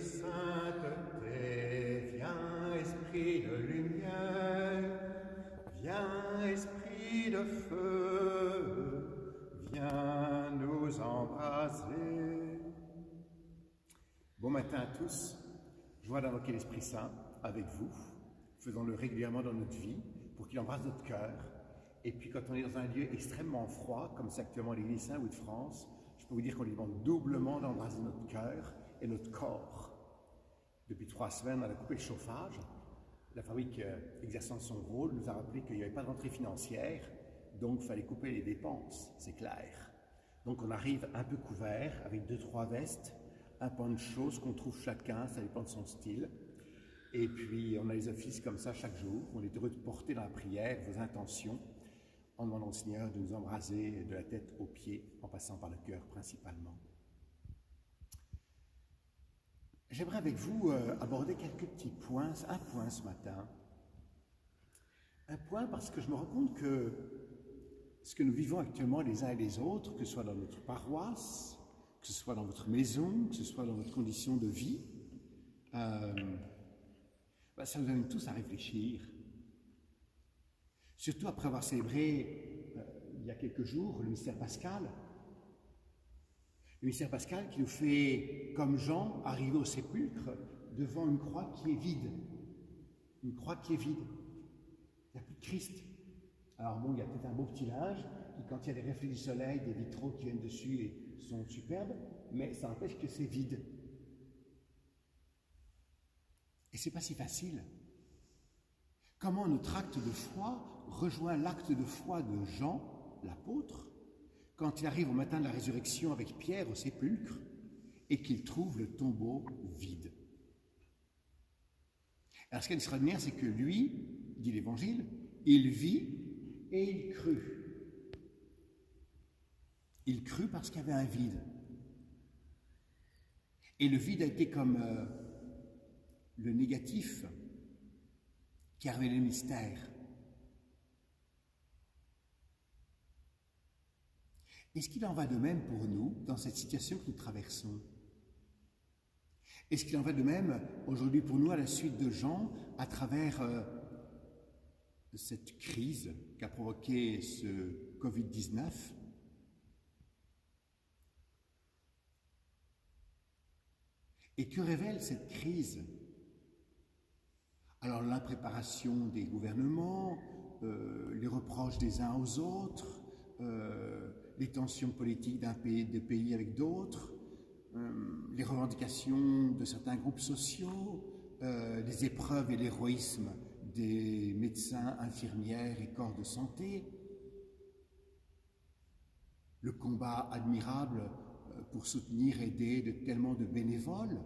sainteté, viens esprit de lumière, viens esprit de feu, viens nous embraser. Bon matin à tous, joie d'invoquer l'Esprit Saint avec vous, faisons-le régulièrement dans notre vie pour qu'il embrasse notre cœur. Et puis quand on est dans un lieu extrêmement froid, comme c'est actuellement l'Église Saint-Louis de France, je peux vous dire qu'on lui demande doublement d'embrasser notre cœur et notre corps. Depuis 3 semaines, on a coupé le chauffage. La fabrique, exerçant son rôle, nous a rappelé qu'il n'y avait pas de rentrée financière, donc il fallait couper les dépenses, c'est clair. Donc on arrive un peu couvert, avec 2-3 vestes, un poncho, ce qu'on trouve chacun, ça dépend de son style. Et puis on a les offices comme ça chaque jour. On est heureux de porter dans la prière vos intentions, en demandant au Seigneur de nous embraser de la tête aux pieds, en passant par le cœur principalement. J'aimerais avec vous aborder quelques petits points, un point ce matin. Un point parce que je me rends compte que ce que nous vivons actuellement les uns et les autres, que ce soit dans notre paroisse, que ce soit dans votre maison, que ce soit dans votre condition de vie, ça nous amène tous à réfléchir. Surtout après avoir célébré il y a quelques jours le mystère pascal. Le mystère pascal qui nous fait, comme Jean, arriver au sépulcre devant une croix qui est vide. Une croix qui est vide. Il n'y a plus de Christ. Alors bon, il y a peut-être un beau petit linge qui, quand il y a des reflets du soleil, des vitraux qui viennent dessus et sont superbes, mais ça empêche que c'est vide. Et c'est pas si facile. Comment notre acte de foi rejoint l'acte de foi de Jean, l'apôtre, quand il arrive au matin de la résurrection avec Pierre au sépulcre et qu'il trouve le tombeau vide. Alors ce qui est extraordinaire, c'est que lui, dit l'Évangile, il vit et il crut. Il crut parce qu'il y avait un vide. Et le vide a été comme le négatif qui a révélé le mystère. Est-ce qu'il en va de même pour nous dans cette situation que nous traversons? Est-ce qu'il en va de même aujourd'hui pour nous à la suite de Jean, à travers cette crise qu'a provoqué ce Covid-19? Et que révèle cette crise? Alors l'impréparation des gouvernements, les reproches des uns aux autres, les tensions politiques des pays avec d'autres, les revendications de certains groupes sociaux, les épreuves et l'héroïsme des médecins, infirmières et corps de santé, le combat admirable pour soutenir et aider tellement de bénévoles.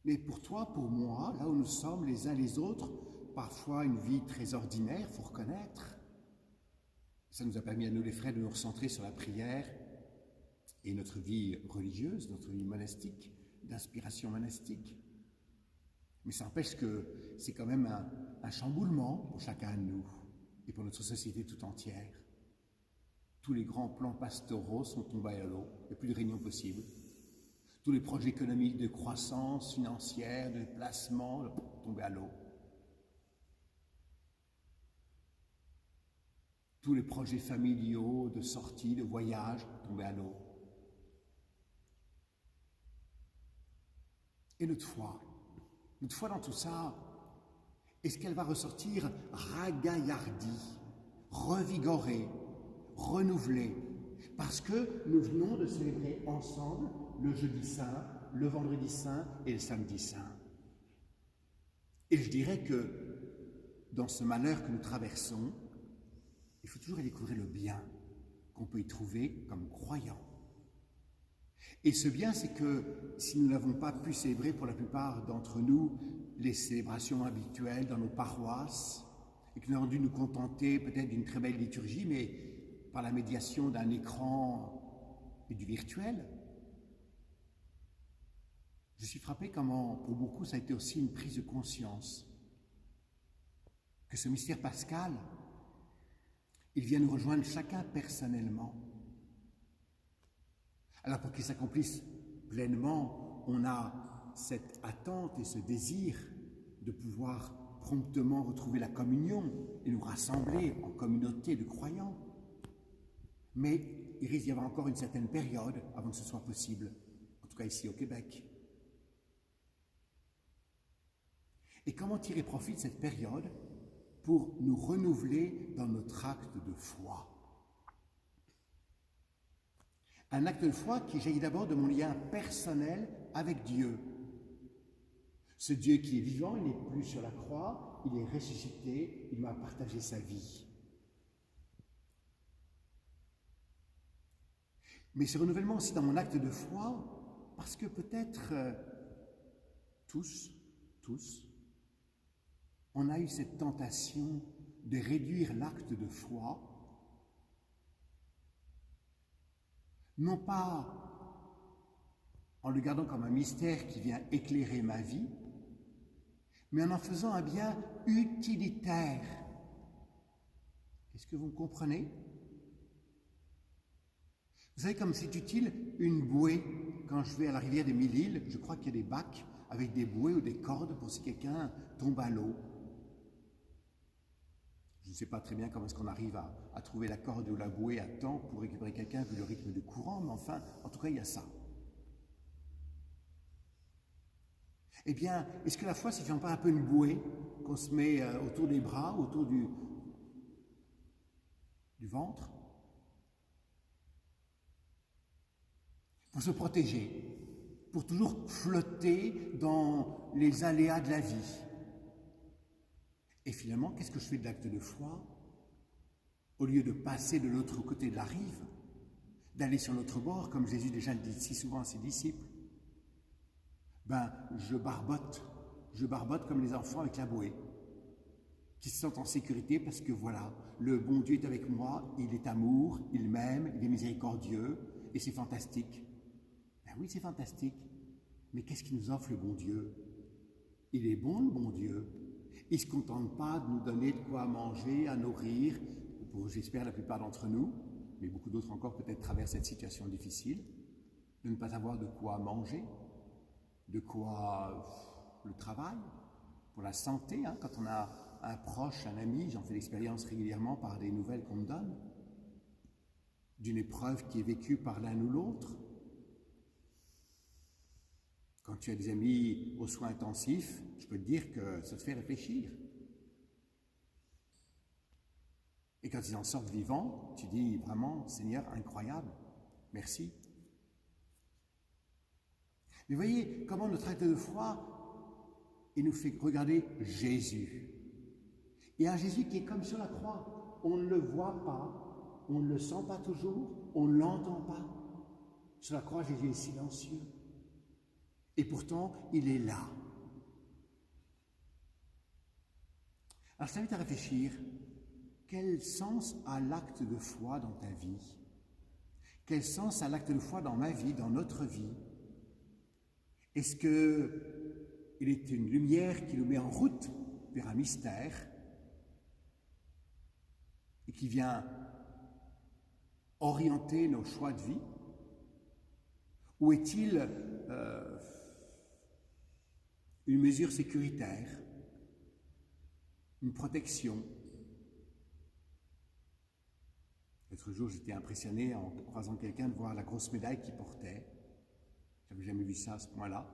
Mais pour toi, pour moi, là où nous sommes les uns les autres, parfois une vie très ordinaire, il faut reconnaître. Ça nous a permis à nous les frères de nous recentrer sur la prière et notre vie religieuse, notre vie monastique, d'inspiration monastique. Mais ça empêche que c'est quand même un chamboulement pour chacun de nous et pour notre société tout entière. Tous les grands plans pastoraux sont tombés à l'eau, il n'y a plus de réunion possible. Tous les projets économiques de croissance financière, de placement, tombés à l'eau. Tous les projets familiaux, de sortie, de voyage, tombés à l'eau. Et notre foi dans tout ça, est-ce qu'elle va ressortir ragaillardie, revigorée, renouvelée, parce que nous venons de célébrer ensemble le jeudi saint, le vendredi saint et le samedi saint. Et je dirais que dans ce malheur que nous traversons, il faut toujours y découvrir le bien qu'on peut y trouver comme croyant. Et ce bien, c'est que si nous n'avons pas pu célébrer pour la plupart d'entre nous les célébrations habituelles dans nos paroisses, et que nous avons dû nous contenter peut-être d'une très belle liturgie, mais par la médiation d'un écran et du virtuel, je suis frappé comment, pour beaucoup, ça a été aussi une prise de conscience que ce mystère pascal, il vient nous rejoindre chacun personnellement. Alors pour qu'il s'accomplisse pleinement, on a cette attente et ce désir de pouvoir promptement retrouver la communion et nous rassembler en communauté de croyants. Mais il risque d'y avoir encore une certaine période avant que ce soit possible, en tout cas ici au Québec. Et comment tirer profit de cette période pour nous renouveler dans notre acte de foi? Un acte de foi qui jaillit d'abord de mon lien personnel avec Dieu. Ce Dieu qui est vivant, il n'est plus sur la croix, il est ressuscité, il m'a partagé sa vie. Mais ce renouvellement aussi dans mon acte de foi, parce que peut-être tous, on a eu cette tentation de réduire l'acte de foi, non pas en le gardant comme un mystère qui vient éclairer ma vie, mais en faisant un bien utilitaire. Est-ce que vous me comprenez? Vous savez comme c'est utile une bouée. Quand je vais à la rivière des Mille-Îles, je crois qu'il y a des bacs avec des bouées ou des cordes pour si quelqu'un tombe à l'eau. Je ne sais pas très bien comment est-ce qu'on arrive à trouver la corde ou la bouée à temps pour récupérer quelqu'un vu le rythme du courant, mais enfin, en tout cas, il y a ça. Eh bien, est-ce que la foi, c'est finalement pas un peu une bouée qu'on se met autour des bras, autour du ventre, pour se protéger, pour toujours flotter dans les aléas de la vie? Et finalement, qu'est-ce que je fais de l'acte de foi? Au lieu de passer de l'autre côté de la rive, d'aller sur l'autre bord, comme Jésus déjà le dit si souvent à ses disciples, je barbote comme les enfants avec la bouée, qui se sentent en sécurité parce que voilà, le bon Dieu est avec moi, il est amour, il m'aime, il est miséricordieux, et c'est fantastique. Ben oui, c'est fantastique, mais qu'est-ce qu'il nous offre le bon Dieu? Il est bon, le bon Dieu. Il ne se contente pas de nous donner de quoi manger, à nourrir, pour, j'espère, la plupart d'entre nous, mais beaucoup d'autres encore peut-être traversent cette situation difficile, de ne pas avoir de quoi manger, de quoi le travail, pour la santé, quand on a un proche, un ami, j'en fais l'expérience régulièrement par des nouvelles qu'on me donne, d'une épreuve qui est vécue par l'un ou l'autre. Quand tu as des amis aux soins intensifs, je peux te dire que ça te fait réfléchir. Et quand ils en sortent vivants, tu dis vraiment, Seigneur, incroyable, merci. Mais voyez comment notre acte de foi, il nous fait regarder Jésus. Et un Jésus qui est comme sur la croix. On ne le voit pas, on ne le sent pas toujours, on ne l'entend pas. Sur la croix, Jésus est silencieux. Et pourtant, il est là. Alors, je t'invite à réfléchir. Quel sens a l'acte de foi dans ta vie? Quel sens a l'acte de foi dans ma vie, dans notre vie? Est-ce qu'il est une lumière qui nous met en route vers un mystère et qui vient orienter nos choix de vie? Ou est-il une mesure sécuritaire, une protection? L'autre jour, j'étais impressionné en croisant quelqu'un de voir la grosse médaille qu'il portait. Je n'avais jamais vu ça à ce point-là.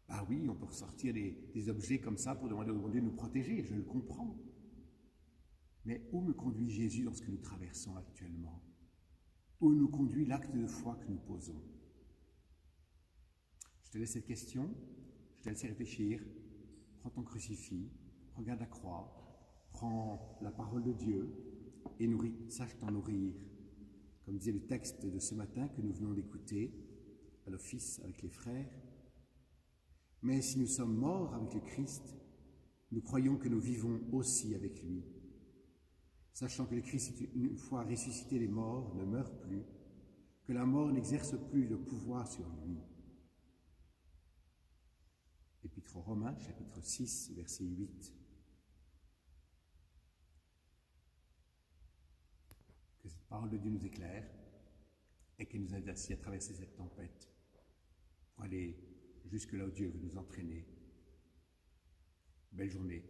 Ah oui, on peut ressortir des objets comme ça pour demander au bon Dieu de nous protéger, je le comprends. Mais où me conduit Jésus dans ce que nous traversons actuellement? Où nous conduit l'acte de foi que nous posons? Je te laisse cette question, je te laisse y réfléchir. Prends ton crucifix, regarde la croix, prends la parole de Dieu et sache t'en nourrir. Comme disait le texte de ce matin que nous venons d'écouter à l'office avec les frères. Mais si nous sommes morts avec le Christ, nous croyons que nous vivons aussi avec lui. Sachant que le Christ, une fois ressuscité les morts, ne meurt plus, que la mort n'exerce plus de pouvoir sur lui. Épître aux Romains, chapitre 6, verset 8. Que cette parole de Dieu nous éclaire et qu'elle nous aide ainsi à traverser cette tempête. pour aller jusque là où Dieu veut nous entraîner. Belle journée.